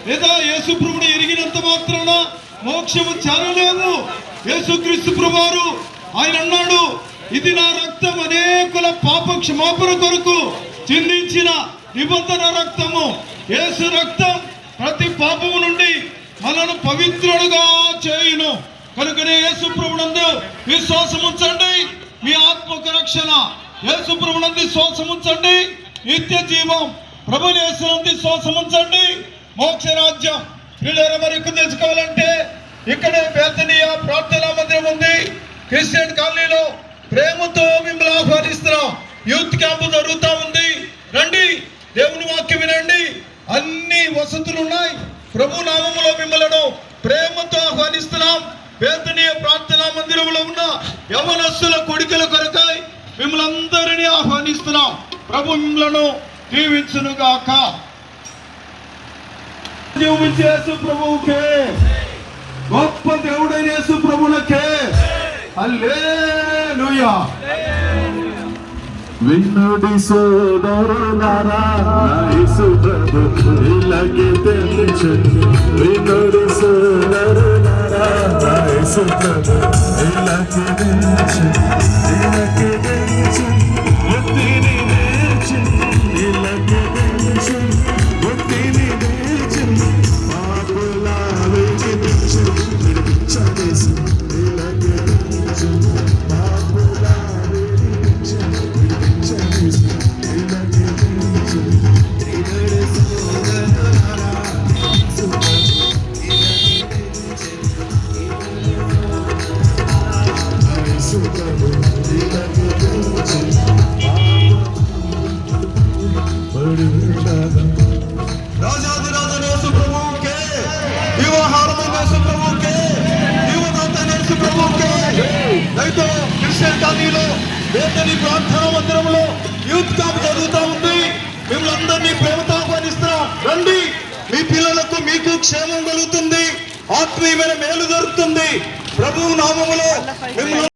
లేదా యేసు ప్రభుని ఎరిగినంత మాత్రాన మోక్షము చేరలేదు. యేసుక్రీస్తు ప్రభువారు ఆయన అన్నాడు, ఇది నా రక్తం అనేకుల పాప క్షమాపణ కొరకు చిందించిన నిబంధన రక్తము. యేసు రక్తం ప్రతి పాపము నుండి మనను పవిత్రుడుగా చేయును. కనుకనే యేసు ప్రభునందు విశ్వాసం ఉంచండి, మీ ఆత్మకు రక్షణ. యేసు ప్రభునందు విశ్వాసం ఉంచండి, నిత్య జీవం. ప్రభుని యేసునందు విశ్వాసం ఉంచండి, మోక్ష రాజ్యం. వీళ్ళెవరో మరికొన్ని తెలుసుకోవాలంటే ఇక్కడే బేతనీయ ప్రార్థనా మందిరం ఉంది, క్రిస్టియన్ కాలనీలో. ప్రేమతో మిమ్మల్ని ఆహ్వానిస్తున్నాం. యూత్ క్యాంపు జరుగుతూ ఉంది, రండి, దేవుని వాక్యం వినండి. అన్ని వసతులు ఉన్నాయి. ప్రభు నామములో మిమ్మల్ని ప్రేమతో ఆహ్వానిస్తున్నాం. బేతనీయ ప్రార్థనా మందిరంలో ఉన్న యవనస్తుల కొడుకుల కొరకై మిమ్మల్ని అందరినీ ఆహ్వానిస్తున్నాం. ప్రభు మిమ్మలను దీవించును గాక. యేసు ప్రభువుకే, గొప్ప దేవుడైన యేసు ప్రభువునకే హల్లెలూయా. వినుడి సోదరులారా, యేసు ప్రభు ఇలాగే తెలుసండి. వినుడి సోదరులారా, యేసు ప్రభు ఇలాగే తెలుసండి. ఇలాగే తెలుసండి, భక్తిని నేర్చండి. ఇలాగే తెలుసండి, భక్తిని నేర్చండి. పాపుల విడిపించండి, విడిపించండి. ఇలాగే తెలుసండి, పాపుల విడిపించండి. రాజాదిరాజు యేసు ప్రభువుకే, యువహారమైన యేసు ప్రభువుకే, యువదాత యేసు ప్రభువుకే. అయితే క్రిస్టియన్ కాలనీలో బేతనీ ప్రార్థనా మందిరంలో యూత్ క్యాంప్ జరుగుతూ ఉంది. మిమ్మల్ని అందరినీ ప్రేమతో ఆహ్వానిస్తున్నాం, రండి. మీ పిల్లలకు మీకు క్షేమం కలుగుతుంది, ఆత్మీయమైన మేలు దొరుకుతుంది. ప్రభువు నామములో మిమ్మల్ని